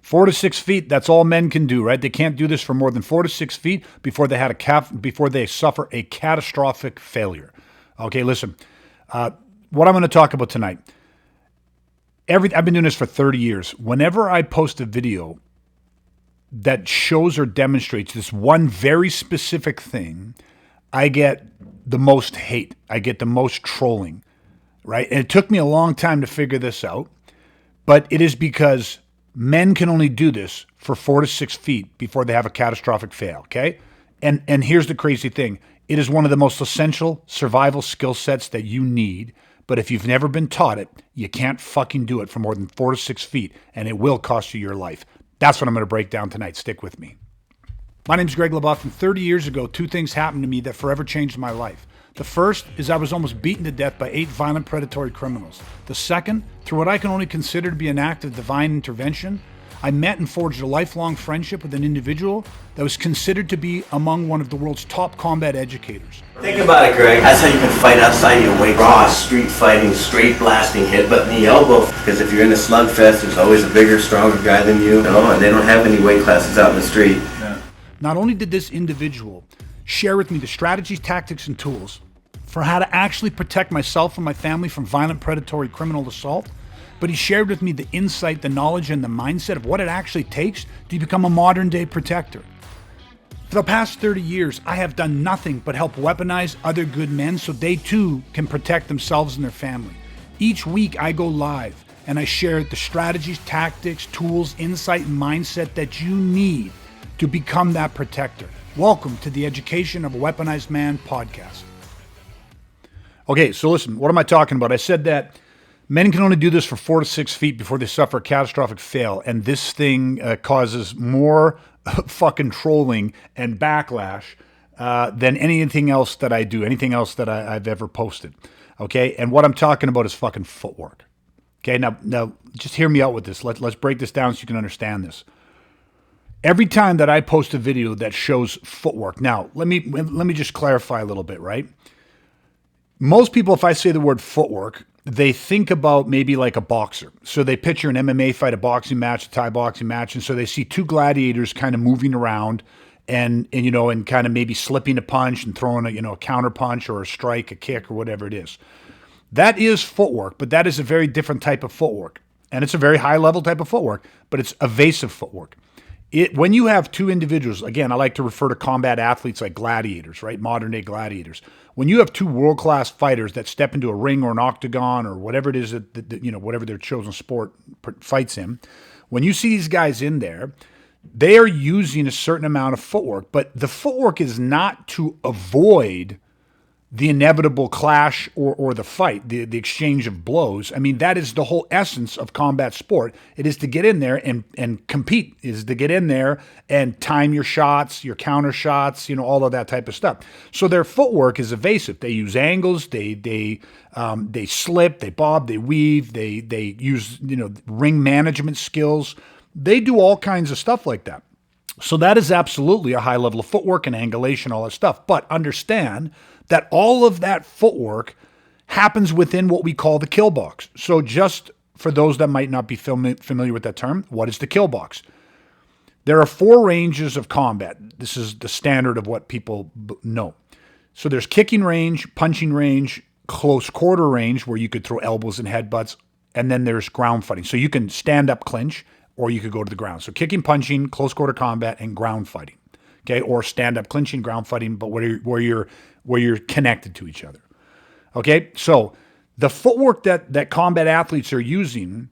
4 to 6 feet, that's all men can do, right? They can't do this for more than 4 to 6 feet before they suffer a catastrophic failure. Okay, listen. What I'm going to talk about tonight. I've been doing this for 30 years. Whenever I post a video that shows or demonstrates this one very specific thing, I get the most hate. I get the most trolling, right? And it took me a long time to figure this out, but it is because men can only do this for 4 to 6 feet before they have a catastrophic fail, okay? And here's the crazy thing. It is one of the most essential survival skill sets that you need, but if you've never been taught it, you can't fucking do it for more than 4 to 6 feet, and it will cost you your life. That's what I'm going to break down tonight. Stick with me. My name is Greg LeBoff, and 30 years ago, 2 things happened to me that forever changed my life. The first is I was almost beaten to death by 8 violent predatory criminals. The second, through what I can only consider to be an act of divine intervention, I met and forged a lifelong friendship with an individual that was considered to be among one of the world's top combat educators. Think about it, Greg. That's how you can fight outside your weight. Raw, street fighting, straight blasting, headbutt in the elbow. Because if you're in a slugfest, there's always a bigger, stronger guy than you. And they don't have any weight classes out in the street. Yeah. Not only did this individual share with me the strategies, tactics, and tools for how to actually protect myself and my family from violent predatory criminal assault, but he shared with me the insight, the knowledge, and the mindset of what it actually takes to become a modern-day protector. For the past 30 years, I have done nothing but help weaponize other good men so they too can protect themselves and their family. Each week I go live and I share the strategies, tactics, tools, insight, and mindset that you need to become that protector. Welcome to the Education of a Weaponized Man podcast. Okay, so listen, what am I talking about? I said that men can only do this for 4 to 6 feet before they suffer a catastrophic fail, and this thing causes more fucking trolling and backlash than anything else that I do, anything else that I've ever posted. Okay, and what I'm talking about is fucking footwork. Okay, now just hear me out with this. Let's break this down so you can understand this. Every time that I post a video that shows footwork, now let me just clarify a little bit, right? Most people, if I say the word footwork, they think about maybe like a boxer. So they picture an MMA fight, a boxing match, a Thai boxing match, and so they see 2 gladiators kind of moving around and kind of maybe slipping a punch and throwing a counter punch or a strike, a kick, or whatever it is. That is footwork, but that is a very different type of footwork. And it's a very high level type of footwork, but it's evasive footwork. When you have 2 individuals, again, I like to refer to combat athletes like gladiators, right? Modern day gladiators. When you have 2 world-class fighters that step into a ring or an octagon or whatever it is that whatever their chosen sport fights in, when you see these guys in there, they are using a certain amount of footwork, but the footwork is not to avoid the inevitable clash or the fight, the exchange of blows. I mean, that is the whole essence of combat sport. It is to get in there and compete, is to get in there and time your shots, your counter shots, all of that type of stuff. So their footwork is evasive. They use angles, they slip, they bob, they weave, they use, ring management skills. They do all kinds of stuff like that. So that is absolutely a high level of footwork and angulation, all that stuff. But understand that all of that footwork happens within what we call the kill box. So just for those that might not be familiar with that term, what is the kill box? There are 4 ranges of combat. This is the standard of what people know. So there's kicking range, punching range, close quarter range, where you could throw elbows and headbutts, and then there's ground fighting. So you can stand up clinch, or you could go to the ground. So kicking, punching, close quarter combat, and ground fighting. Okay, or stand up clinching, ground fighting, but where you're connected to each other. Okay, so the footwork that combat athletes are using,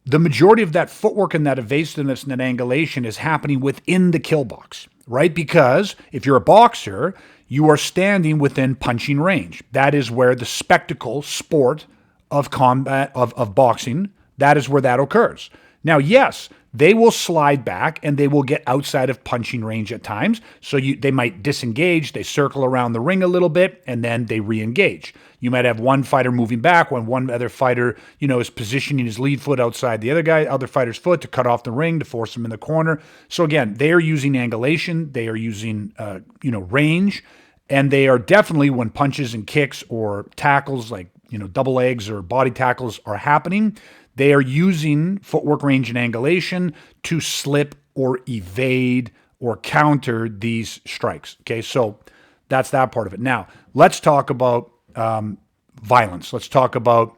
the majority of that footwork and that evasiveness and that angulation is happening within the kill box, right? Because if you're a boxer, you are standing within punching range. That is where the spectacle sport of combat, of boxing, that is where that occurs. Now, yes, they will slide back and they will get outside of punching range at times. So they might disengage, they circle around the ring a little bit, and then they re-engage. You might have one fighter moving back when one other fighter, is positioning his lead foot outside the other fighter's foot to cut off the ring, to force him in the corner. So again, they are using angulation, they are using, range, and they are definitely, when punches and kicks or tackles like, double legs or body tackles are happening, They are using footwork range and angulation to slip or evade or counter these strikes. Okay, so that's that part of it. Now, let's talk about violence. Let's talk about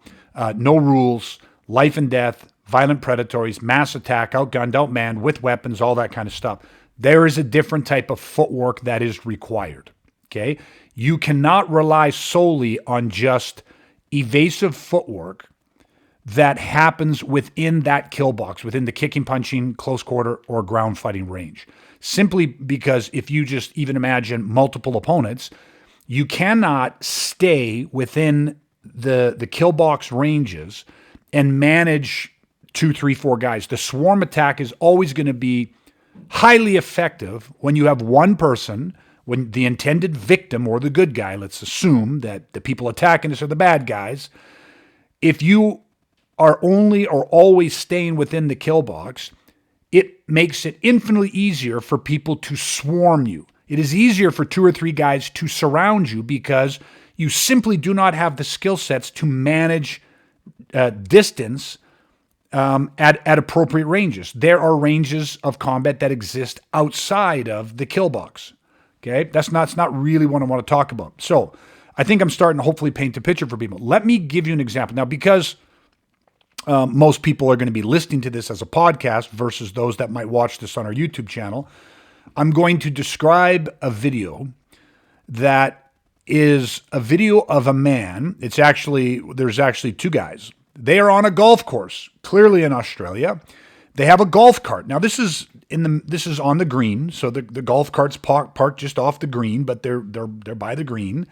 no rules, life and death, violent predatories, mass attack, outgunned, outmanned, with weapons, all that kind of stuff. There is a different type of footwork that is required. Okay, you cannot rely solely on just evasive footwork that happens within that kill box, within the kicking, punching, close quarter, or ground fighting range. Simply because if you just even imagine multiple opponents, you cannot stay within the kill box ranges and manage 2, 3, 4 guys. The swarm attack is always going to be highly effective when you have one person, when the intended victim or the good guy, let's assume that the people attacking us are the bad guys. If you are only or always staying within the kill box, it makes it infinitely easier for people to swarm you. It is easier for 2 or 3 guys to surround you because you simply do not have the skill sets to manage distance at appropriate ranges. There are ranges of combat that exist outside of the kill box. Okay, that's not really what I want to talk about. So I think I'm starting to hopefully paint a picture for people. Let me give you an example. Now, because most people are going to be listening to this as a podcast versus those that might watch this on our YouTube channel, I'm going to describe a video that is a video of a man. There's actually 2 guys. They are on a golf course, clearly in Australia. They have a golf cart. Now this is on the green, so the golf cart's parked just off the green, but they're by the green.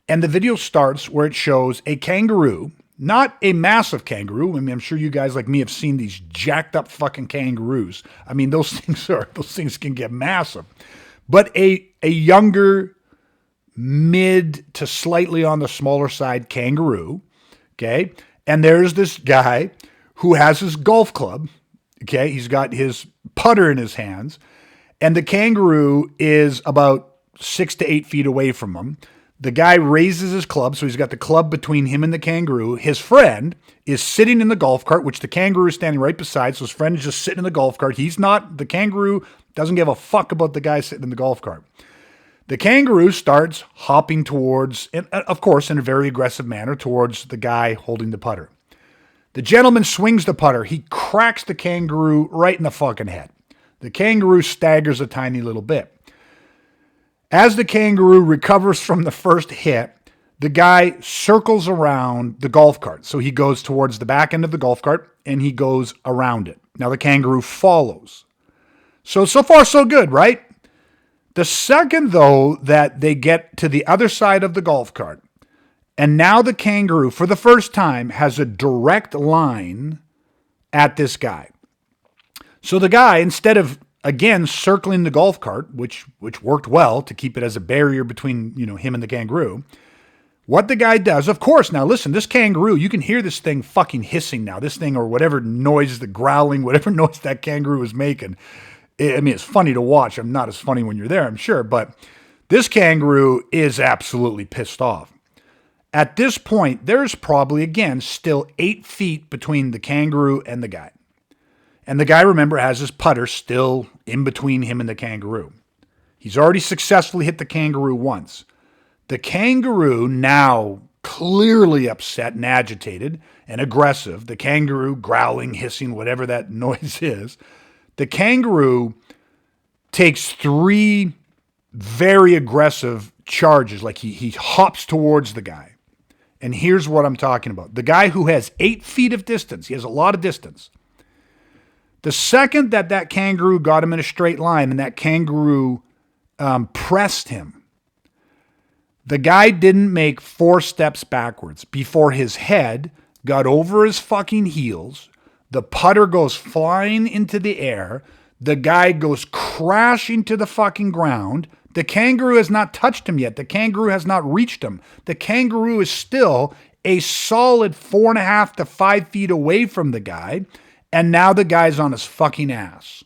And the video starts where it shows a kangaroo. Not a massive kangaroo. I mean, I'm sure you guys like me have seen these jacked up fucking kangaroos. I mean, those things can get massive. But a younger, mid to slightly on the smaller side kangaroo, okay? And there's this guy who has his golf club, okay? He's got his putter in his hands, and the kangaroo is about 6 to 8 feet away from him. The guy raises his club, so he's got the club between him and the kangaroo. His friend is sitting in the golf cart, which the kangaroo is standing right beside, so his friend is just sitting in the golf cart. The kangaroo doesn't give a fuck about the guy sitting in the golf cart. The kangaroo starts hopping towards, of course, in a very aggressive manner, towards the guy holding the putter. The gentleman swings the putter. He cracks the kangaroo right in the fucking head. The kangaroo staggers a tiny little bit. As the kangaroo recovers from the first hit, the guy circles around the golf cart. So he goes towards the back end of the golf cart and he goes around it. Now the kangaroo follows. So far so good, right? The second, though, that they get to the other side of the golf cart, and now the kangaroo, for the first time, has a direct line at this guy. So the guy, instead of again circling the golf cart, which worked well to keep it as a barrier between him and the kangaroo, what the guy does, of course, now listen, this kangaroo, you can hear this thing fucking hissing now, this thing or whatever noise, the growling, whatever noise that kangaroo is making. I mean, it's funny to watch. I'm not as funny when you're there, I'm sure, but this kangaroo is absolutely pissed off. At this point, there's probably, again, still 8 feet between the kangaroo and the guy. And the guy, remember, has his putter still in between him and the kangaroo. He's already successfully hit the kangaroo once. The kangaroo, now clearly upset and agitated and aggressive, the kangaroo growling, hissing, whatever that noise is, the kangaroo takes 3 very aggressive charges, like he hops towards the guy. And here's what I'm talking about. The guy who has 8 feet of distance, he has a lot of distance. The second that kangaroo got him in a straight line and that kangaroo pressed him, the guy didn't make 4 steps backwards before his head got over his fucking heels. The putter goes flying into the air. The guy goes crashing to the fucking ground. The kangaroo has not touched him yet. The kangaroo has not reached him. The kangaroo is still a solid 4.5 to 5 feet away from the guy. And now the guy's on his fucking ass.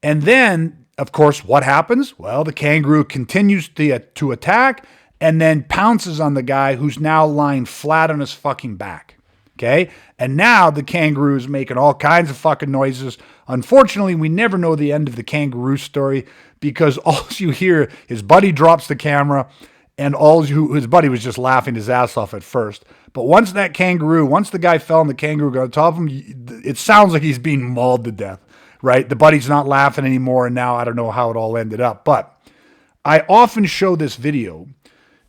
And then, of course, what happens? Well, the kangaroo continues to attack and then pounces on the guy who's now lying flat on his fucking back. Okay? And now the kangaroo is making all kinds of fucking noises. Unfortunately, we never know the end of the kangaroo story because all you hear, his buddy drops the camera and his buddy was just laughing his ass off at first. But once the guy fell and the kangaroo got on top of him, it sounds like he's being mauled to death, right? The buddy's not laughing anymore, and now I don't know how it all ended up. But I often show this video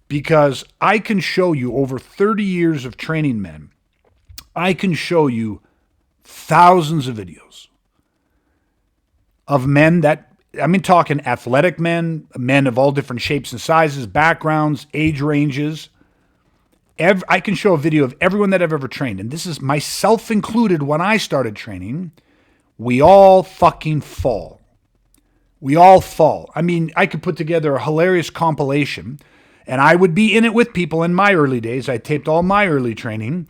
because I can show you over 30 years of training men, I can show you thousands of videos of men that, talking athletic men of all different shapes and sizes, backgrounds, age ranges. I can show a video of everyone that I've ever trained, and this is myself included when I started training. We all fucking fall. We all fall. I could put together a hilarious compilation, and I would be in it with people in my early days. I taped all my early training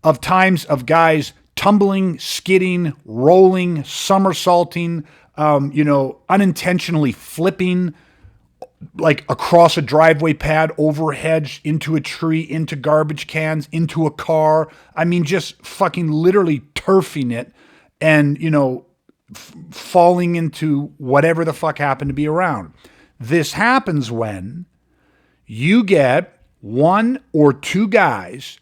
of times of guys tumbling, skidding, rolling, somersaulting, unintentionally flipping like across a driveway pad, over a hedge, into a tree, into garbage cans, into a car. Just fucking literally turfing it and, falling into whatever the fuck happened to be around. This happens when you get one or two guys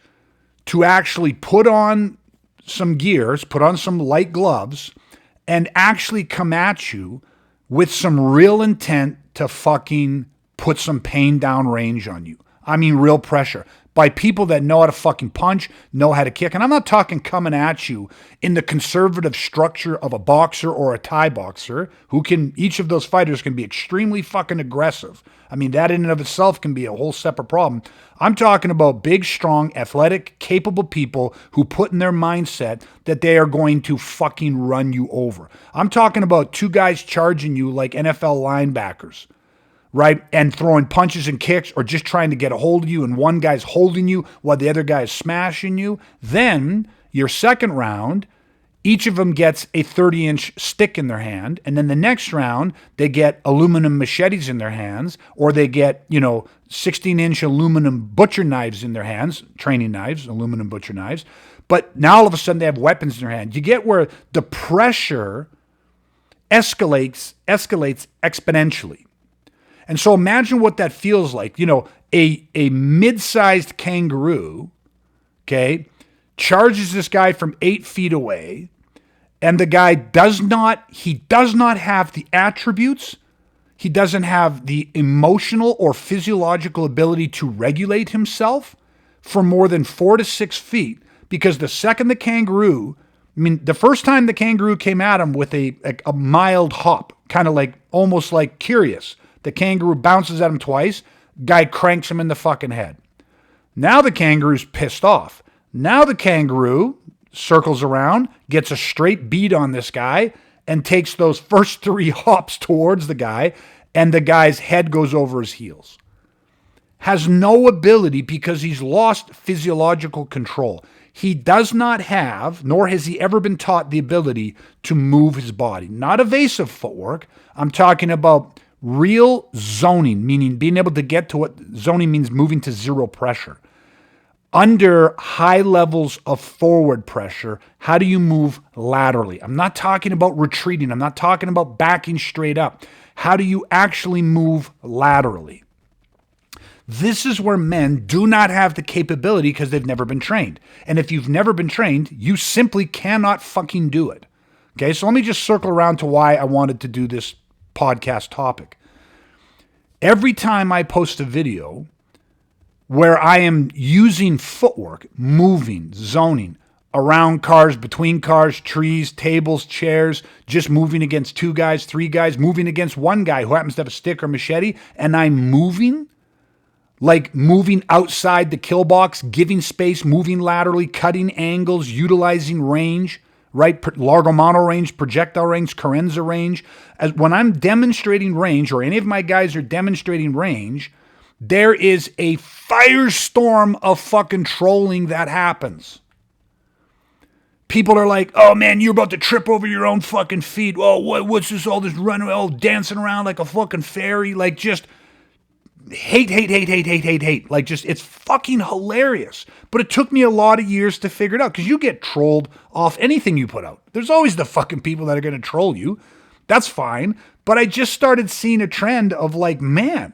to actually put on some gears, put on some light gloves, and actually come at you with some real intent to fucking put some pain down range on you. Real pressure. By people that know how to fucking punch, know how to kick. And I'm not talking coming at you in the conservative structure of a boxer or a Thai boxer, each of those fighters can be extremely fucking aggressive. That in and of itself can be a whole separate problem. I'm talking about big, strong, athletic, capable people who put in their mindset that they are going to fucking run you over. I'm talking about two guys charging you like NFL linebackers, right? And throwing punches and kicks or just trying to get a hold of you, and one guy's holding you while the other guy is smashing you. Then your second round, each of them gets a 30-inch stick in their hand. And then the next round, they get aluminum machetes in their hands, or they get, 16-inch aluminum butcher knives in their hands, training knives, aluminum butcher knives. But now all of a sudden they have weapons in their hand. You get where the pressure escalates exponentially. And so imagine what that feels like. A mid-sized kangaroo, okay, charges this guy from 8 feet away, and the guy does not have the attributes, he doesn't have the emotional or physiological ability to regulate himself for more than 4 to 6 feet, because the second the kangaroo, the first time the kangaroo came at him with a mild hop, kind of like, almost like curious, the kangaroo bounces at him twice, guy cranks him in the fucking head. Now the kangaroo's pissed off. Now the kangaroo circles around, gets a straight beat on this guy, and takes those first 3 hops towards the guy, and the guy's head goes over his heels. Has no ability because he's lost physiological control. He does not have, nor has he ever been taught the ability to move his body. Not evasive footwork. I'm talking about real zoning, meaning being able to get to what zoning means, moving to zero pressure. Under high levels of forward pressure, how do you move laterally? I'm not talking about retreating. I'm not talking about backing straight up. How do you actually move laterally? This is where men do not have the capability because they've never been trained. And if you've never been trained, you simply cannot fucking do it. Okay, so let me just circle around to why I wanted to do this podcast topic. Every time I post a video where I am using footwork, moving, zoning, around cars, between cars, trees, tables, chairs, just moving against 2 guys, 3 guys, moving against 1 guy who happens to have a stick or machete, and I'm moving, like moving outside the kill box, giving space, moving laterally, cutting angles, utilizing range, right? Largo mono range, projectile range, Carenza range. When I'm demonstrating range, or any of my guys are demonstrating range, there is a firestorm of fucking trolling that happens. People are like, oh man, you're about to trip over your own fucking feet. Oh, what's this, all this running, dancing around like a fucking fairy? Like, just hate. Like, just, it's fucking hilarious. But it took me a lot of years to figure it out, because you get trolled off anything you put out. There's always the fucking people that are going to troll you. That's fine. But I just started seeing a trend of like, man,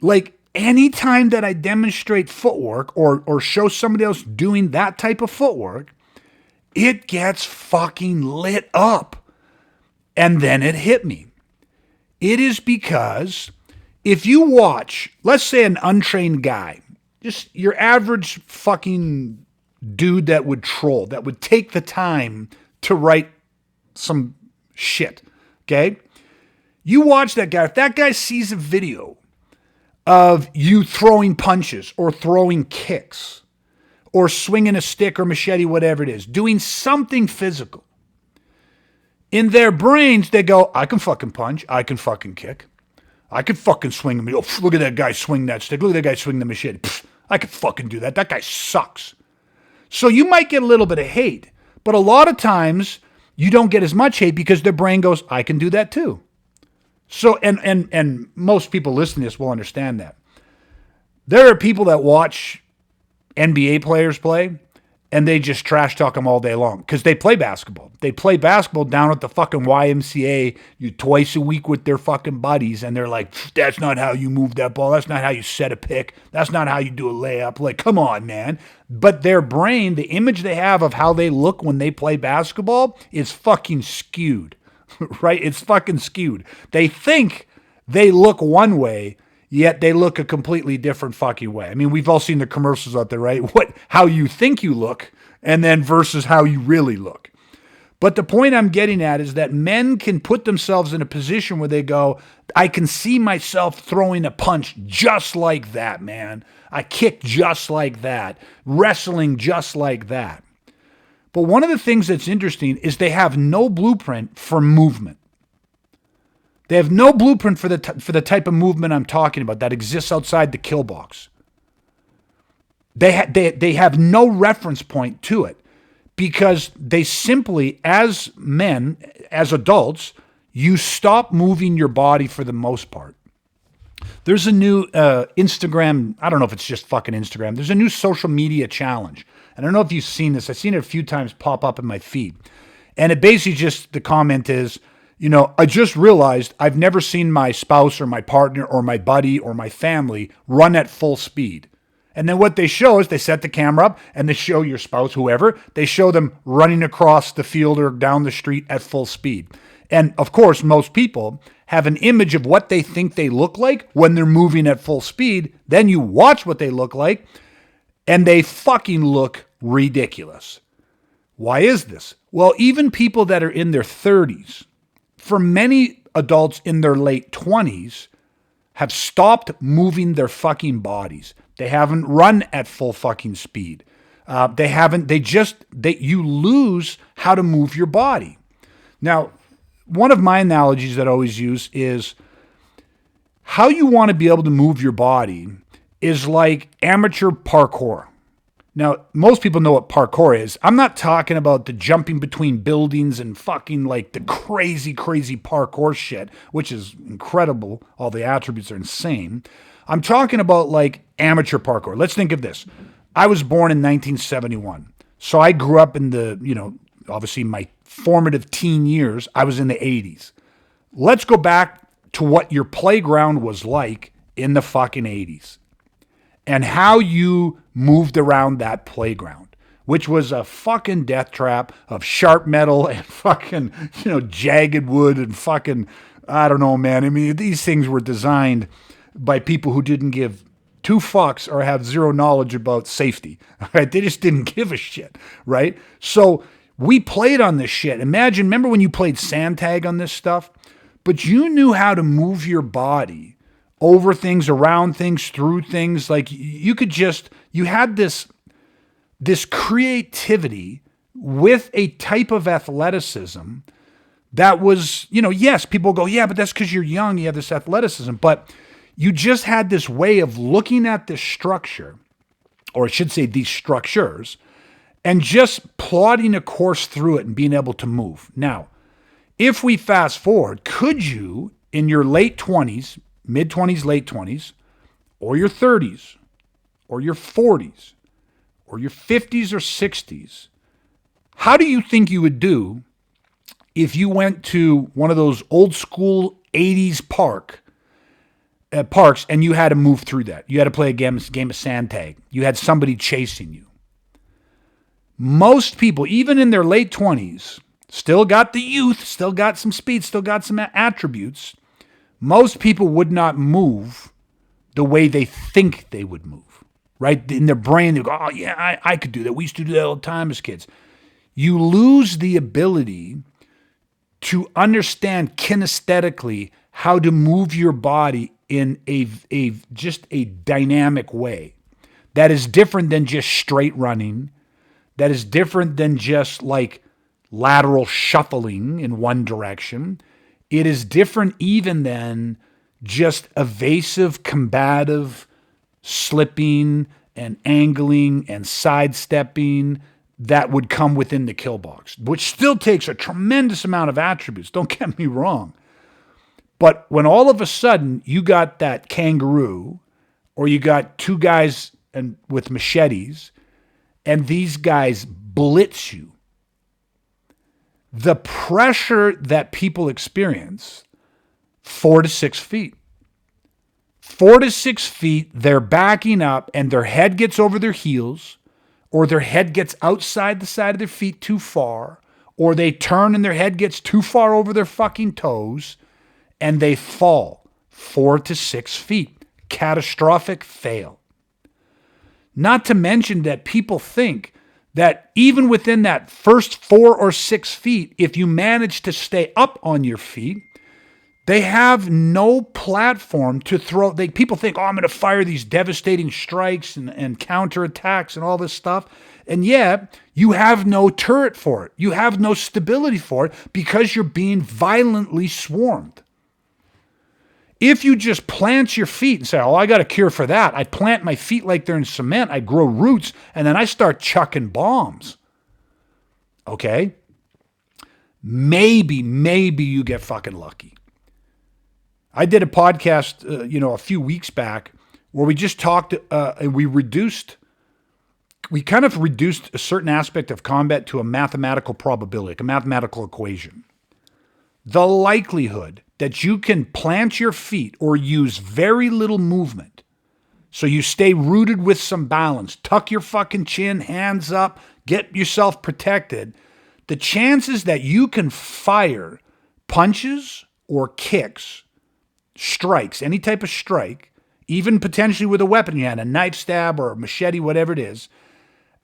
like anytime that I demonstrate footwork or show somebody else doing that type of footwork, it gets fucking lit up. And then it hit me. It is because if you watch, let's say, an untrained guy, just your average fucking dude that would troll, that would take the time to write some shit, okay? You watch that guy. If that guy sees a video of you throwing punches or throwing kicks or swinging a stick or machete, whatever it is, doing something physical, in their brains, they go, I can fucking punch. I can fucking kick. I can fucking swing. Oh, look at that guy swing that stick. Look at that guy swing the machete. Pfft, I could fucking do that. That guy sucks. So you might get a little bit of hate, but a lot of times you don't get as much hate because their brain goes, I can do that too. So, and most people listening to this will understand that. There are people that watch NBA players play and they just trash talk them all day long because they play basketball. They play basketball down at the fucking YMCA twice a week with their fucking buddies, and they're like, that's not how you move that ball. That's not how you set a pick. That's not how you do a layup. Like, come on, man. But their brain, the image they have of how they look when they play basketball is fucking skewed, right? It's fucking skewed. They think they look one way, yet they look a completely different fucking way. I mean, we've all seen the commercials out there, right? How you think you look, and then versus how you really look. But the point I'm getting at is that men can put themselves in a position where they go, I can see myself throwing a punch just like that, man. I kick just like that. Wrestling just like that. But one of the things that's interesting is they have no blueprint for movement. They have no blueprint for the type of movement I'm talking about that exists outside the kill box. They have no reference point to it because they simply, as men, as adults, you stop moving your body for the most part. There's a new Instagram, I don't know if it's just fucking Instagram, there's a new social media challenge. And I don't know if you've seen this. I've seen it a few times pop up in my feed. And it basically just, the comment is, I just realized I've never seen my spouse or my partner or my buddy or my family run at full speed. And then what they show is they set the camera up and they show your spouse, whoever, they show them running across the field or down the street at full speed. And of course, most people have an image of what they think they look like when they're moving at full speed. Then you watch what they look like and they fucking look ridiculous. Why is this? Well, even people that are in their 30s, for many adults in their late 20s, have stopped moving their fucking bodies. They haven't run at full fucking speed. You lose how to move your body. Now, one of my analogies that I always use is how you want to be able to move your body is like amateur parkour. Now, most people know what parkour is. I'm not talking about the jumping between buildings and fucking like the crazy, crazy parkour shit, which is incredible. All the attributes are insane. I'm talking about like amateur parkour. Let's think of this. I was born in 1971. So I grew up in obviously my formative teen years. I was in the 80s. Let's go back to what your playground was like in the fucking 80s. And how you moved around that playground, which was a fucking death trap of sharp metal and fucking, jagged wood and fucking, I don't know, man. I mean, these things were designed by people who didn't give two fucks or have zero knowledge about safety, right? They just didn't give a shit, right? So we played on this shit. Remember when you played sand tag on this stuff? But you knew how to move your body over things, around things, through things. Like you had this creativity with a type of athleticism that was, yes, people go, yeah, but that's because you're young, you have this athleticism. But you just had this way of looking at this structure, or I should say these structures, and just plotting a course through it and being able to move. Now, if we fast forward, could you, in your late 20s, mid-20s, late 20s, or your 30s or your 40s or your 50s or 60s, how do you think you would do if you went to one of those old school 80s parks and you had to move through that? You had to play a game of sand tag. You had somebody chasing you. Most people, even in their late 20s, still got the youth, still got some speed, still got some attributes. Most people would not move the way they think they would move, right? In their brain, they go, oh, yeah, I could do that. We used to do that all the time as kids. You lose the ability to understand kinesthetically how to move your body in just a dynamic way that is different than just straight running, that is different than just like lateral shuffling in one direction. It is different even than just evasive, combative, slipping and angling and sidestepping that would come within the kill box, which still takes a tremendous amount of attributes. Don't get me wrong. But when all of a sudden you got that kangaroo, or you got two guys with machetes, and these guys blitz you, the pressure that people experience, 4 to 6 feet. 4 to 6 feet, they're backing up and their head gets over their heels, or their head gets outside the side of their feet too far, or they turn and their head gets too far over their fucking toes, and they fall 4 to 6 feet. Catastrophic fail. Not to mention that people think that even within that first 4 or 6 feet, if you manage to stay up on your feet, they have no platform to throw. People think, oh, I'm going to fire these devastating strikes and counterattacks and all this stuff. And yet, you have no turret for it. You have no stability for it because you're being violently swarmed. If you just plant your feet and say, oh, I got a cure for that. I plant my feet like they're in cement. I grow roots, and then I start chucking bombs. Okay? Maybe you get fucking lucky. I did a podcast, a few weeks back where we just talked, and we kind of reduced a certain aspect of combat to a mathematical probability, like a mathematical equation. The likelihood that you can plant your feet or use very little movement, so you stay rooted with some balance, tuck your fucking chin, hands up, get yourself protected, the chances that you can fire punches or kicks, strikes, any type of strike, even potentially with a weapon in your hand, a knife stab or a machete, whatever it is,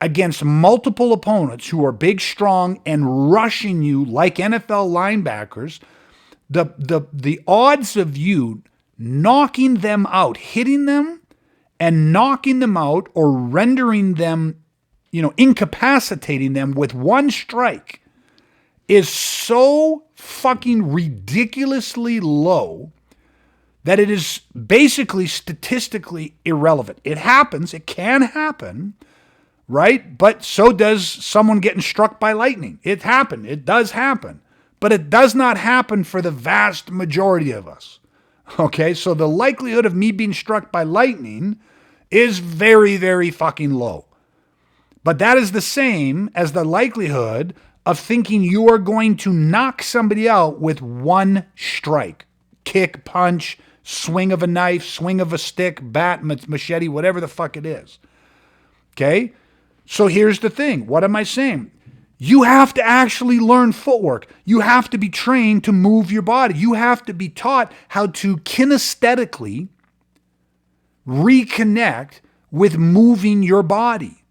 against multiple opponents who are big, strong, and rushing you like NFL linebackers, the odds of you knocking them out, hitting them and knocking them out, or rendering them, incapacitating them with one strike is so fucking ridiculously low that it is basically statistically irrelevant. It happens, it can happen, right? But so does someone getting struck by lightning. It does happen. But it does not happen for the vast majority of us. Okay, so the likelihood of me being struck by lightning is very, very fucking low. But that is the same as the likelihood of thinking you are going to knock somebody out with one strike. Kick, punch, swing of a knife, swing of a stick, bat, machete, whatever the fuck it is. Okay? So here's the thing. What am I saying? You have to actually learn footwork. You have to be trained to move your body. You have to be taught how to kinesthetically reconnect with moving your body.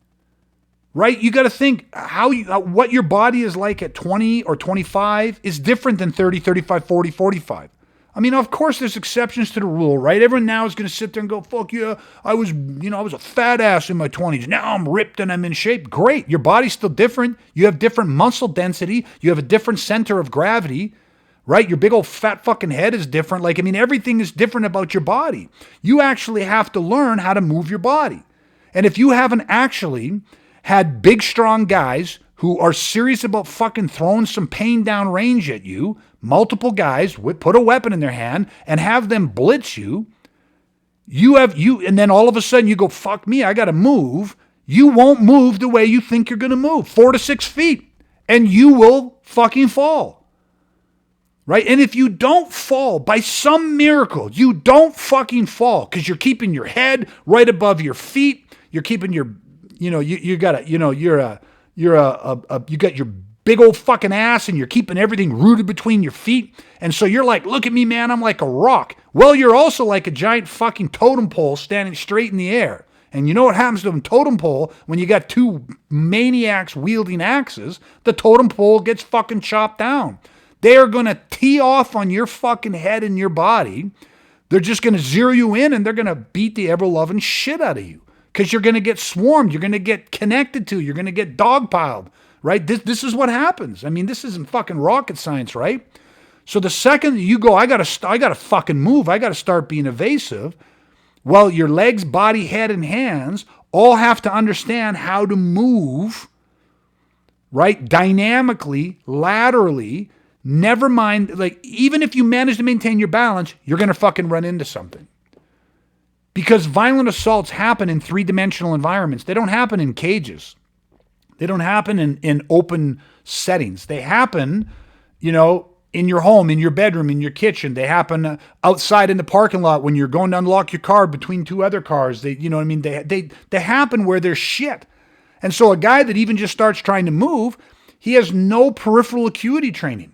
Right? You got to think what your body is like at 20 or 25 is different than 30, 35, 40, 45. I mean, of course, there's exceptions to the rule, right? Everyone now is going to sit there and go, fuck yeah, I was a fat ass in my 20s. Now I'm ripped and I'm in shape. Great. Your body's still different. You have different muscle density. You have a different center of gravity, right? Your big old fat fucking head is different. Everything is different about your body. You actually have to learn how to move your body. And if you haven't actually had big, strong guys who are serious about fucking throwing some pain down range at you, multiple guys put a weapon in their hand and have them blitz you, And then all of a sudden you go, fuck me, I got to move. You won't move the way you think you're going to move, 4 to 6 feet, and you will fucking fall. Right? And if you don't fall, by some miracle, you don't fucking fall because you're keeping your head right above your feet. You're keeping your, you got your big old fucking ass and you're keeping everything rooted between your feet. And so you're like, look at me, man, I'm like a rock. Well, you're also like a giant fucking totem pole standing straight in the air. And you know what happens to a totem pole when you got two maniacs wielding axes? The totem pole gets fucking chopped down. They are going to tee off on your fucking head and your body. They're just going to zero you in and they're going to beat the ever-loving shit out of you because you're going to get swarmed. You're going to get connected to. You're going to get dogpiled, right? This is what happens. I mean, this isn't fucking rocket science, right? So the second that you go, I got to fucking move. I got to start being evasive. Well, your legs, body, head, and hands all have to understand how to move, right? Dynamically, laterally. Never mind, like, even if you manage to maintain your balance, you're going to fucking run into something. Because violent assaults happen in three-dimensional environments. They don't happen in cages. They don't happen in open settings. They happen, in your home, in your bedroom, in your kitchen. They happen outside in the parking lot when you're going to unlock your car between two other cars. They happen where there's shit. And so a guy that even just starts trying to move, he has no peripheral acuity training.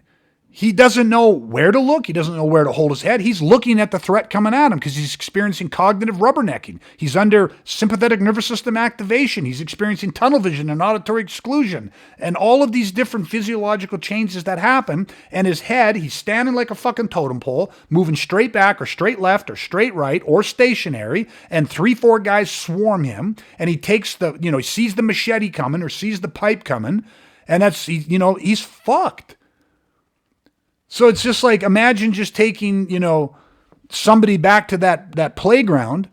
He doesn't know where to look. He doesn't know where to hold his head. He's looking at the threat coming at him because he's experiencing cognitive rubbernecking. He's under sympathetic nervous system activation. He's experiencing tunnel vision and auditory exclusion and all of these different physiological changes that happen. And his head, he's standing like a fucking totem pole, moving straight back or straight left or straight right or stationary. And 3-4 guys swarm him. And he takes he sees the machete coming or sees the pipe coming. And he's fucked. So it's just like, imagine just taking, somebody back to that playground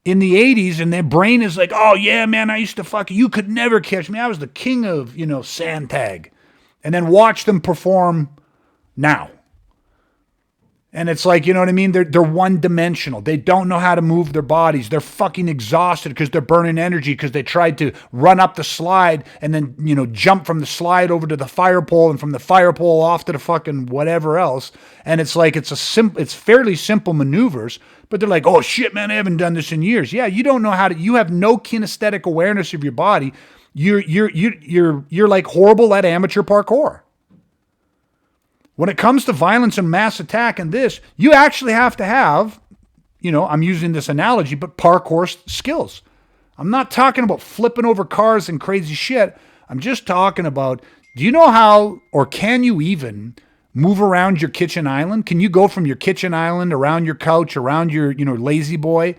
in the 80s and their brain is like, oh yeah, man, I used to you could never catch me. I was the king of, sand tag. And then watch them perform now. And it's like, you know what I mean? They're one-dimensional. They don't know how to move their bodies. They're fucking exhausted because they're burning energy because they tried to run up the slide and then, jump from the slide over to the fire pole and from the fire pole off to the fucking whatever else. And it's like, it's fairly simple maneuvers, but they're like, oh shit, man, I haven't done this in years. Yeah, you don't know you have no kinesthetic awareness of your body. You're like horrible at amateur parkour. When it comes to violence and mass attack and this, you actually have to have, I'm using this analogy, but parkour skills. I'm not talking about flipping over cars and crazy shit. I'm just talking about, do you know how, or can you even move around your kitchen island? Can you go from your kitchen island, around your couch, around your, lazy boy?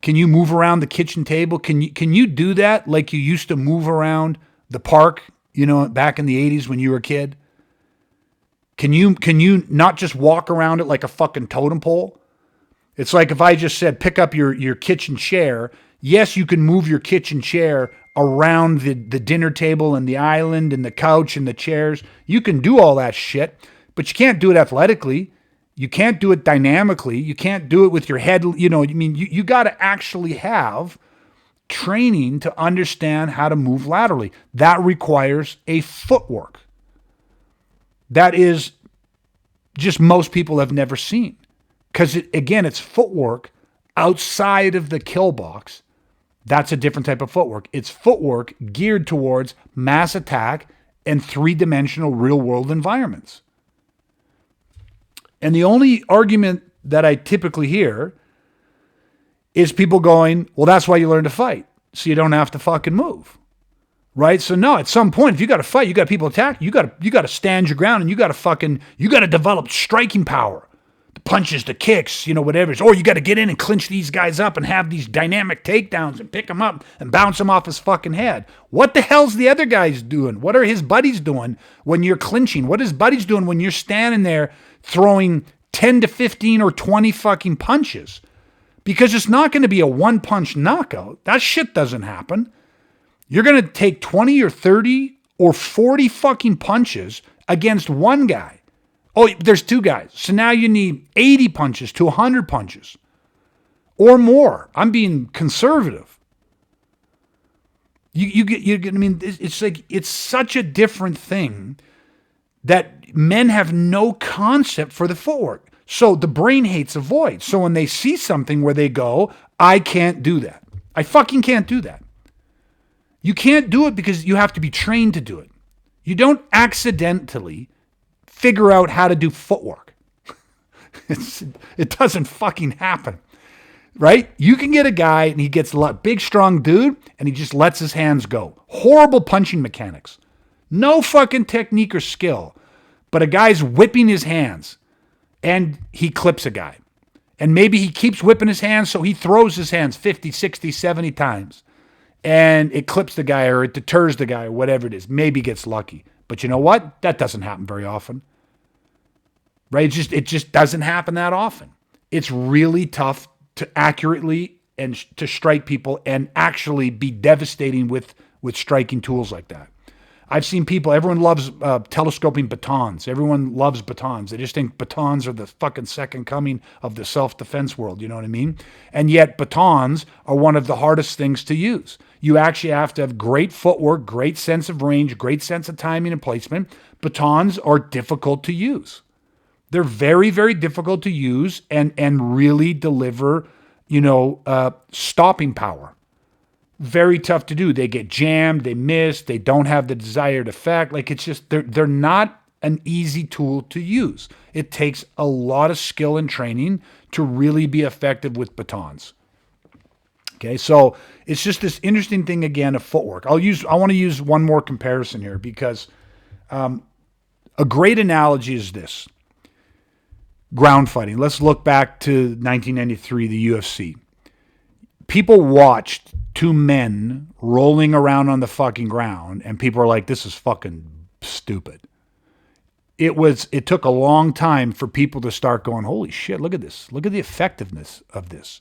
Can you move around the kitchen table? Can you do that like you used to move around the park, back in the 80s when you were a kid? Can you not just walk around it like a fucking totem pole? It's like if I just said, pick up your kitchen chair. Yes, you can move your kitchen chair around the dinner table and the island and the couch and the chairs. You can do all that shit, but you can't do it athletically. You can't do it dynamically. You can't do it with your head. You got to actually have training to understand how to move laterally. That requires a footwork. That is just most people have never seen. Because, it's footwork outside of the kill box. That's a different type of footwork. It's footwork geared towards mass attack and three-dimensional real-world environments. And the only argument that I typically hear is people going, well, that's why you learn to fight, so you don't have to fucking move. Right? So no, at some point, if you got to fight, you got people attack, you got to stand your ground and you got to develop striking power. The punches, the kicks, whatever. Or you got to get in and clinch these guys up and have these dynamic takedowns and pick them up and bounce them off his fucking head. What the hell's the other guys doing? What are his buddies doing when you're clinching? What is buddies doing when you're standing there throwing 10 to 15 or 20 fucking punches? Because it's not going to be a one-punch knockout. That shit doesn't happen. You're going to take 20 or 30 or 40 fucking punches against one guy. Oh, there's two guys. So now you need 80 punches to 100 punches. or more. I'm being conservative. You get. I mean, it's like it's such a different thing that men have no concept for the footwork. So the brain hates a void. So when they see something where they go, I can't do that. I fucking can't do that. You can't do it because you have to be trained to do it. You don't accidentally figure out how to do footwork. It doesn't fucking happen, right? You can get a guy and he gets a big, strong dude and he just lets his hands go. Horrible punching mechanics. No fucking technique or skill. But a guy's whipping his hands and he clips a guy. And maybe he keeps whipping his hands, so he throws his hands 50, 60, 70 times. And it clips the guy or it deters the guy or whatever it is. Maybe gets lucky. But you know what? That doesn't happen very often. Right? It just doesn't happen that often. It's really tough to accurately and to strike people and actually be devastating with striking tools like that. I've seen people, everyone loves telescoping batons. Everyone loves batons. They just think batons are the fucking second coming of the self-defense world, you know what I mean? And yet batons are one of the hardest things to use. You actually have to have great footwork, great sense of range, great sense of timing and placement. Batons are difficult to use. They're very, very difficult to use and really deliver, stopping power. Very tough to do. They get jammed, they miss, they don't have the desired effect. Like it's just, they're not an easy tool to use. It takes a lot of skill and training to really be effective with batons. Okay, so it's just this interesting thing again of footwork. I want to use one more comparison here because a great analogy is this. Ground fighting. Let's look back to 1993, the UFC. People watched two men rolling around on the fucking ground, and people are like, this is fucking stupid. It took a long time for people to start going, holy shit, look at this. Look at the effectiveness of this.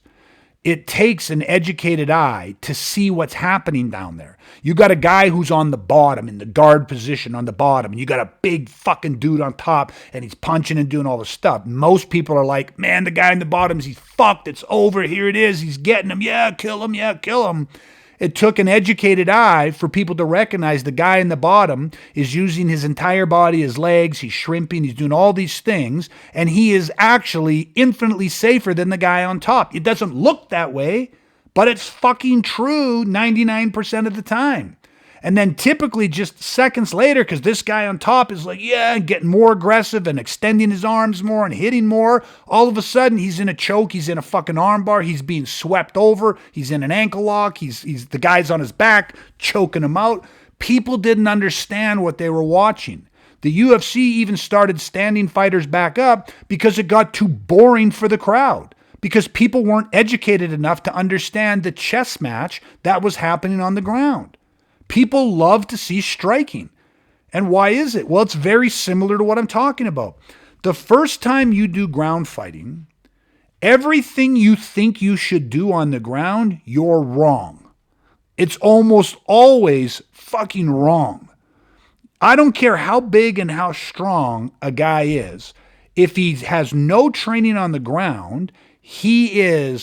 It takes an educated eye to see what's happening down there. You got a guy who's on the bottom, in the guard position on the bottom, and you got a big fucking dude on top, and he's punching and doing all this stuff. Most people are like, man, the guy in the bottom, he's fucked. It's over. Here it is. He's getting him. Yeah, kill him. Yeah, kill him. It took an educated eye for people to recognize the guy in the bottom is using his entire body, his legs, he's shrimping, he's doing all these things, and he is actually infinitely safer than the guy on top. It doesn't look that way, but it's fucking true 99% of the time. And then typically just seconds later, because this guy on top is like, yeah, getting more aggressive and extending his arms more and hitting more. All of a sudden, he's in a choke. He's in a fucking armbar. He's being swept over. He's in an ankle lock. He's the guy's on his back, choking him out. People didn't understand what they were watching. The UFC even started standing fighters back up because it got too boring for the crowd. Because people weren't educated enough to understand the chess match that was happening on the ground. People love to see striking. And why is it? Well, it's very similar to what I'm talking about. The first time you do ground fighting, everything you think you should do on the ground, you're wrong. It's almost always fucking wrong. I don't care how big and how strong a guy is. If he has no training on the ground, he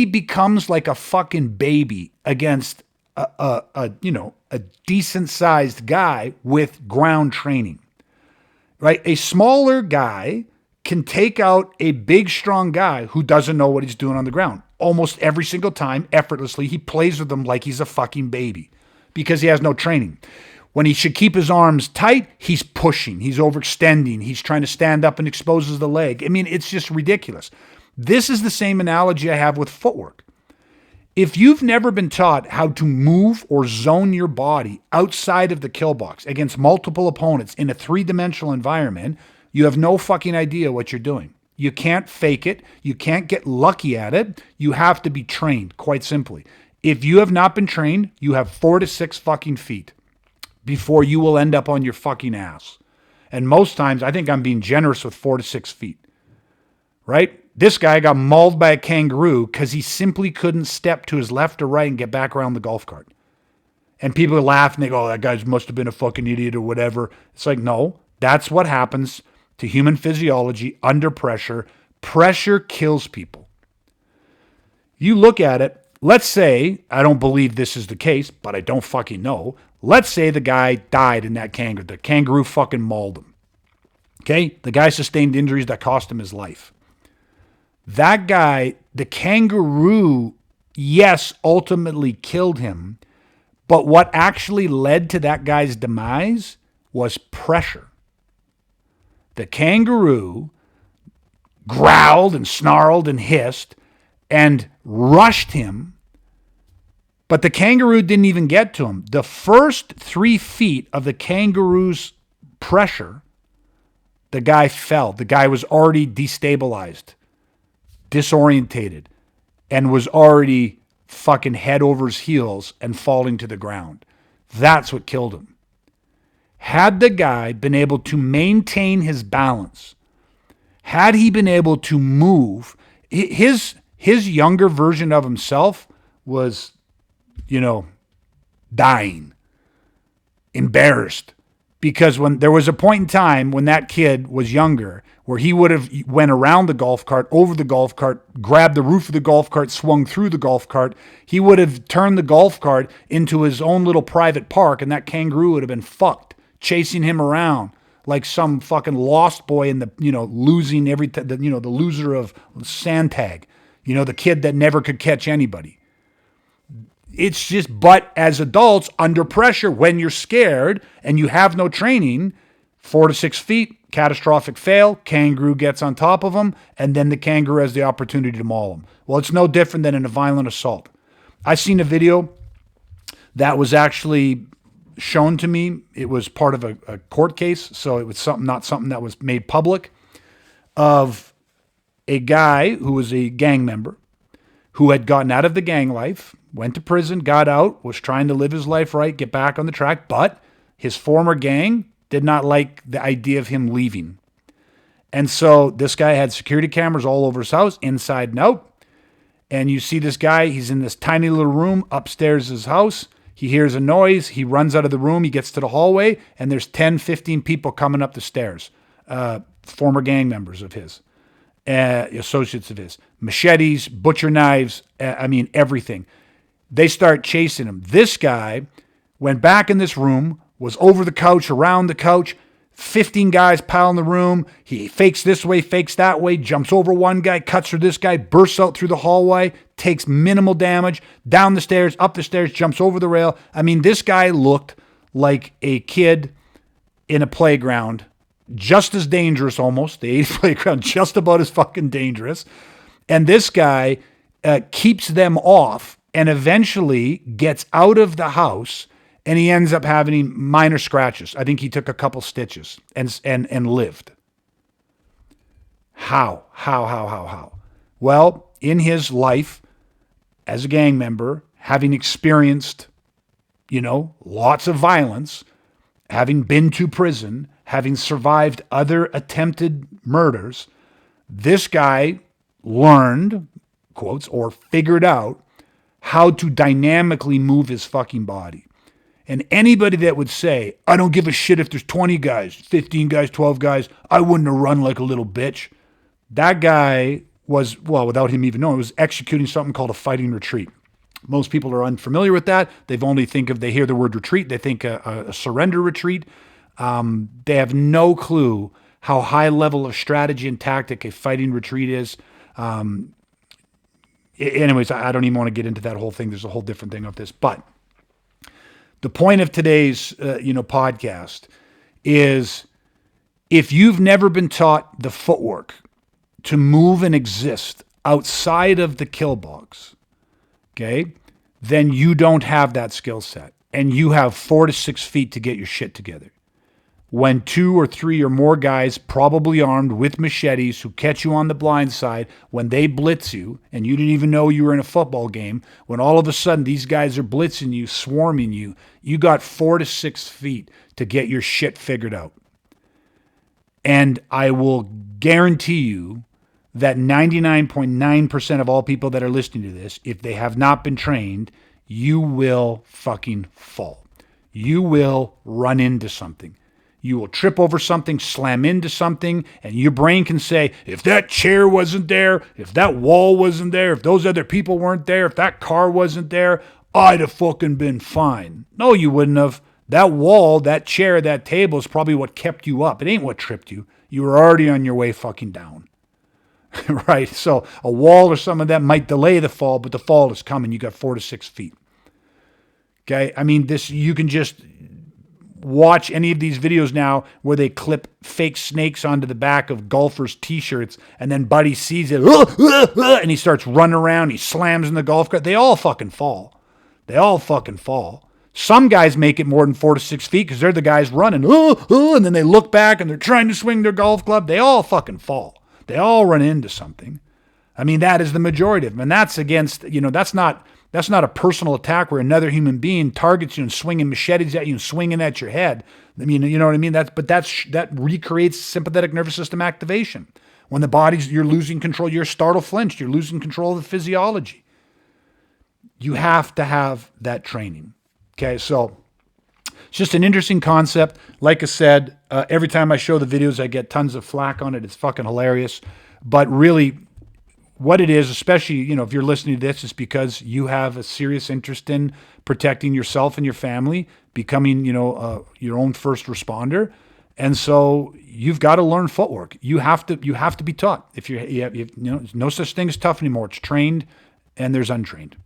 becomes like a fucking baby against a decent sized guy with ground training, right? A smaller guy can take out a big, strong guy who doesn't know what he's doing on the ground. Almost every single time, effortlessly, he plays with them like he's a fucking baby because he has no training. When he should keep his arms tight, he's pushing, he's overextending, he's trying to stand up and exposes the leg. I mean, it's just ridiculous. This is the same analogy I have with footwork. If you've never been taught how to move or zone your body outside of the kill box against multiple opponents in a three-dimensional environment, you have no fucking idea what you're doing. You can't fake it. You can't get lucky at it. You have to be trained, quite simply. If you have not been trained, you have 4 to 6 fucking feet before you will end up on your fucking ass. And most times, I think I'm being generous with 4 to 6 feet, right? This guy got mauled by a kangaroo because he simply couldn't step to his left or right and get back around the golf cart. And people laugh and they go, oh, that guy must have been a fucking idiot or whatever. It's like, no, that's what happens to human physiology under pressure. Pressure kills people. You look at it, let's say, I don't believe this is the case, but I don't fucking know. Let's say the guy died in that kangaroo. The kangaroo fucking mauled him. Okay? The guy sustained injuries that cost him his life. That guy, the kangaroo, yes, ultimately killed him, but what actually led to that guy's demise was pressure. The kangaroo growled and snarled and hissed and rushed him, but the kangaroo didn't even get to him. The first 3 feet of the kangaroo's pressure, the guy fell. The guy was already destabilized, disorientated, and was already fucking head over his heels and falling to the ground. That's what killed him. Had the guy been able to maintain his balance, had he been able to move, his younger version of himself was, dying, embarrassed. Because when there was a point in time when that kid was younger where he would have went around the golf cart, over the golf cart, grabbed the roof of the golf cart, swung through the golf cart, he would have turned the golf cart into his own little private park, and that kangaroo would have been fucked, chasing him around like some fucking lost boy in the, losing the loser of sand tag, the kid that never could catch anybody. It's just, but as adults, under pressure, when you're scared and you have no training, 4 to 6 feet, catastrophic fail, kangaroo gets on top of him, and then the kangaroo has the opportunity to maul him. Well, it's no different than in a violent assault. I seen a video that was actually shown to me. It was part of a court case, so it was not something that was made public, of a guy who was a gang member who had gotten out of the gang life, went to prison, got out, was trying to live his life right, get back on the track, but his former gang did not like the idea of him leaving. And so this guy had security cameras all over his house, inside and out. And you see this guy, he's in this tiny little room upstairs his house. He hears a noise. He runs out of the room. He gets to the hallway, and there's 10, 15 people coming up the stairs, former gang members of his, associates of his. Machetes, butcher knives, everything. They start chasing him. This guy went back in this room, was over the couch, around the couch, 15 guys piling the room. He fakes this way, fakes that way, jumps over one guy, cuts through this guy, bursts out through the hallway, takes minimal damage, down the stairs, up the stairs, jumps over the rail. This guy looked like a kid in a playground, just as dangerous almost. The 80s playground, just about as fucking dangerous. And this guy keeps them off and eventually gets out of the house, and he ends up having minor scratches. I think he took a couple stitches and lived. How? Well, in his life as a gang member, having experienced, lots of violence, having been to prison, having survived other attempted murders, this guy learned, quotes, or figured out how to dynamically move his fucking body. And anybody that would say, I don't give a shit if there's 20 guys, 15 guys, 12 guys, I wouldn't have run like a little bitch. That guy was, without him even knowing, was executing something called a fighting retreat. Most people are unfamiliar with that. They hear the word retreat, they think a surrender retreat. They have no clue how high level of strategy and tactic a fighting retreat is. Anyways, I don't even want to get into that whole thing. There's a whole different thing of this. But the point of today's podcast is, if you've never been taught the footwork to move and exist outside of the kill box, okay, then you don't have that skill set. And you have 4 to 6 feet to get your shit together. When 2 or 3 or more guys, probably armed with machetes, who catch you on the blind side, when they blitz you, and you didn't even know you were in a football game, when all of a sudden these guys are blitzing you, swarming you, you got 4 to 6 feet to get your shit figured out. And I will guarantee you that 99.9% of all people that are listening to this, if they have not been trained, you will fucking fall. You will run into something. You will trip over something, slam into something, and your brain can say, if that chair wasn't there, if that wall wasn't there, if those other people weren't there, if that car wasn't there, I'd have fucking been fine. No, you wouldn't have. That wall, that chair, that table is probably what kept you up. It ain't what tripped you. You were already on your way fucking down. Right? So a wall or some of that might delay the fall, but the fall is coming. You got 4 to 6 feet. Okay? I mean, you can just watch any of these videos now where they clip fake snakes onto the back of golfers' t-shirts, and then Buddy sees it, and he starts running around, he slams in the golf cart. They all fucking fall. They all fucking fall. Some guys make it more than 4 to 6 feet because they're the guys running, and then they look back and they're trying to swing their golf club. They all fucking fall. They all run into something. I mean, that is the majority of them. And that's against, that's not a personal attack where another human being targets you and swinging machetes at you and swinging at your head. I mean, you know what I mean? That recreates sympathetic nervous system activation. When you're losing control, you're startle flinched, you're losing control of the physiology. You have to have that training. Okay, so it's just an interesting concept. Like I said, every time I show the videos, I get tons of flack on it. It's fucking hilarious. But really, what it is, especially, if you're listening to this, is because you have a serious interest in protecting yourself and your family, becoming, your own first responder. And so you've got to learn footwork. You have to be taught. There's no such thing as tough anymore. It's trained and there's untrained.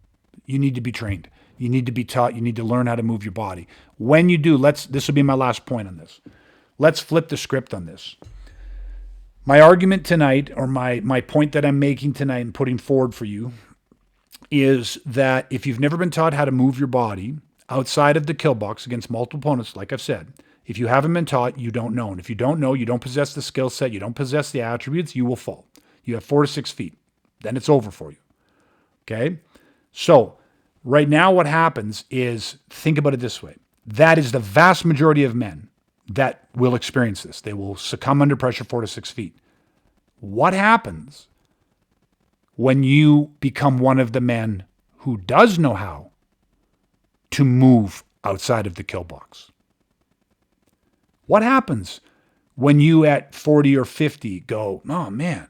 You need to be trained. You need to be taught. You need to learn how to move your body. When you do, this will be my last point on this. Let's flip the script on this. My argument tonight, or my point that I'm making tonight and putting forward for you, is that if you've never been taught how to move your body outside of the kill box against multiple opponents, like I've said, if you haven't been taught, you don't know. And if you don't know, you don't possess the skill set, you don't possess the attributes, you will fall. You have 4 to 6 feet. Then it's over for you. Okay? So right now what happens is, think about it this way. That is the vast majority of men that will experience this. They will succumb under pressure 4 to 6 feet. What happens when you become one of the men who does know how to move outside of the kill box? What happens when you at 40 or 50 go, oh man,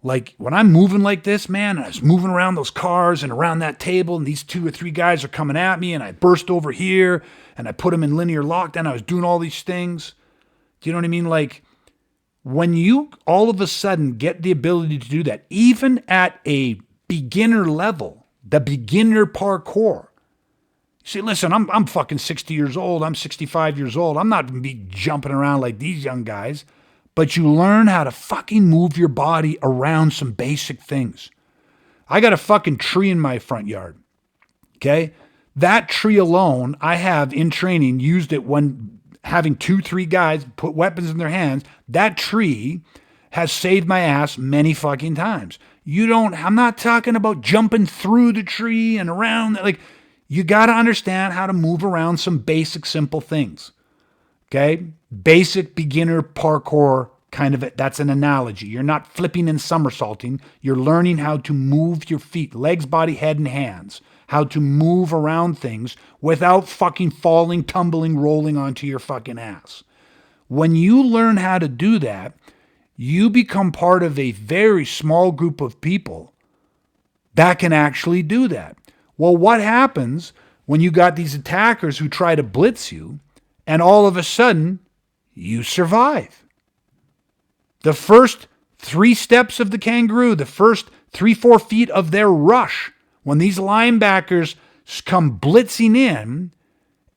like when I'm moving like this, man, and I was moving around those cars and around that table and these 2 or 3 guys are coming at me and I burst over here and I put them in linear lockdown. I was doing all these things. Do you know what I mean? Like when you all of a sudden get the ability to do that, even at a beginner level, the beginner parkour. You say, listen, I'm fucking 60 years old. I'm 65 years old. I'm not going to be jumping around like these young guys. But you learn how to fucking move your body around some basic things. I got a fucking tree in my front yard. Okay? That tree alone, I have in training used it when having 2, 3 guys put weapons in their hands. That tree has saved my ass many fucking times. I'm not talking about jumping through the tree and around. Like, you got to understand how to move around some basic, simple things. Okay? Basic beginner parkour that's an analogy. You're not flipping and somersaulting. You're learning how to move your feet, legs, body, head, and hands. How to move around things without fucking falling, tumbling, rolling onto your fucking ass. When you learn how to do that, you become part of a very small group of people that can actually do that. Well, what happens when you got these attackers who try to blitz you and all of a sudden you survive? The first 3 steps of the kangaroo, the first 3-4 feet of their rush, when these linebackers come blitzing in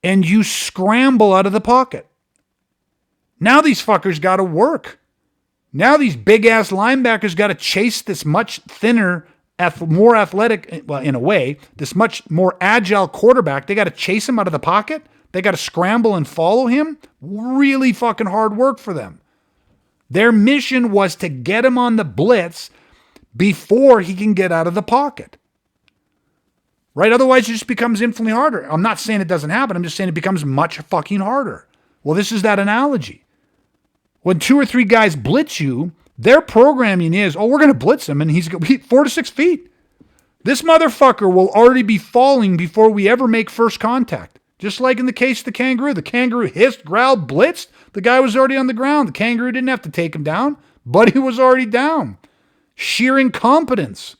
and you scramble out of the pocket. Now these fuckers got to work. Now these big-ass linebackers got to chase this much thinner, more athletic, well, in a way, this much more agile quarterback. They got to chase him out of the pocket. They got to scramble and follow him. Really fucking hard work for them. Their mission was to get him on the blitz before he can get out of the pocket. Right? Otherwise, it just becomes infinitely harder. I'm not saying it doesn't happen. I'm just saying it becomes much fucking harder. Well, this is that analogy. When 2 or 3 guys blitz you, their programming is, we're going to blitz him and he's going to be 4 to 6 feet. This motherfucker will already be falling before we ever make first contact. Just like in the case of the kangaroo hissed, growled, blitzed. The guy was already on the ground. The kangaroo didn't have to take him down. Buddy was already down. Sheer incompetence.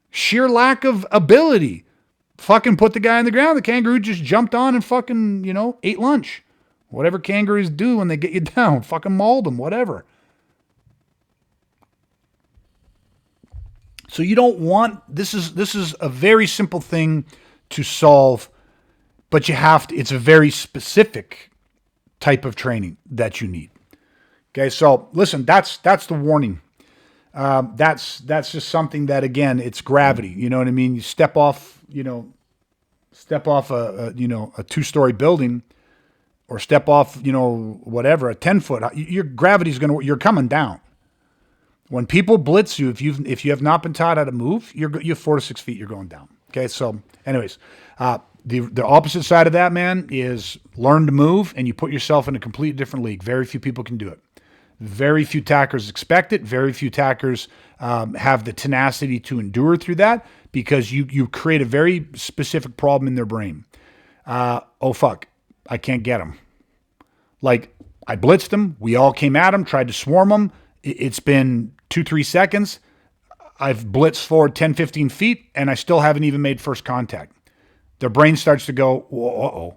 Sheer lack of ability. Fucking put the guy on the ground. The kangaroo just jumped on and fucking, ate lunch. Whatever kangaroos do when they get you down. Fucking mauled them, whatever. So you don't want, this is a very simple thing to solve, but you have to, it's a very specific type of training that you need. Okay, so listen, that's the warning. That's just something that, again, it's gravity. You know what I mean? You step off a 2-story building, or step off, whatever, a 10-foot, your gravity's you're coming down. When people blitz you, if you have not been taught how to move, you're 4 to 6 feet, you're going down. Okay, so anyways, the opposite side of that, man, is learn to move, and you put yourself in a completely different league. Very few people can do it. Very few tackers expect it. Very few tackers have the tenacity to endure through that, because you create a very specific problem in their brain. Oh, fuck, I can't get him. Like, I blitzed him. We all came at him, tried to swarm him. It's been 2-3 seconds. I've blitzed forward 10, 15 feet, and I still haven't even made first contact. Their brain starts to go, uh-oh,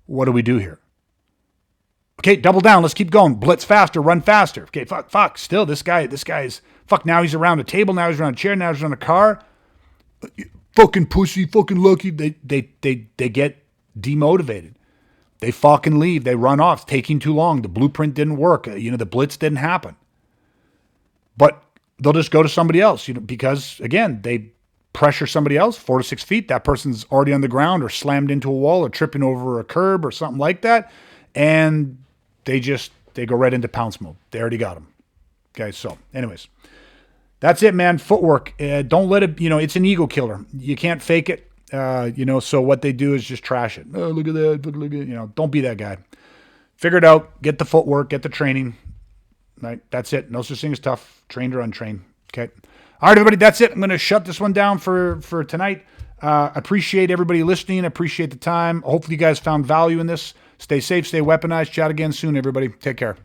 what do we do here? Okay, double down. Let's keep going. Blitz faster, run faster. Okay, fuck. Still, this guy's, fuck, now he's around a table, now he's around a chair, now he's around a car. Fucking pussy, fucking lucky. They get demotivated. They fucking leave. They run off. It's taking too long. The blueprint didn't work. The blitz didn't happen. But they'll just go to somebody else, because, again, they pressure somebody else 4 to 6 feet. That person's already on the ground or slammed into a wall or tripping over a curb or something like that. And they go right into pounce mode. They already got them. Okay, so anyways, that's it, man. Footwork. Don't let it, it's an ego killer. You can't fake it. So what they do is just trash it. Oh, look at that. Look at, don't be that guy. Figure it out. Get the footwork. Get the training. Right? That's it. No such thing as tough, trained or untrained. Okay. All right, everybody. That's it. I'm going to shut this one down for tonight. Appreciate everybody listening. Appreciate the time. Hopefully you guys found value in this. Stay safe. Stay weaponized. Chat again soon, everybody. Take care.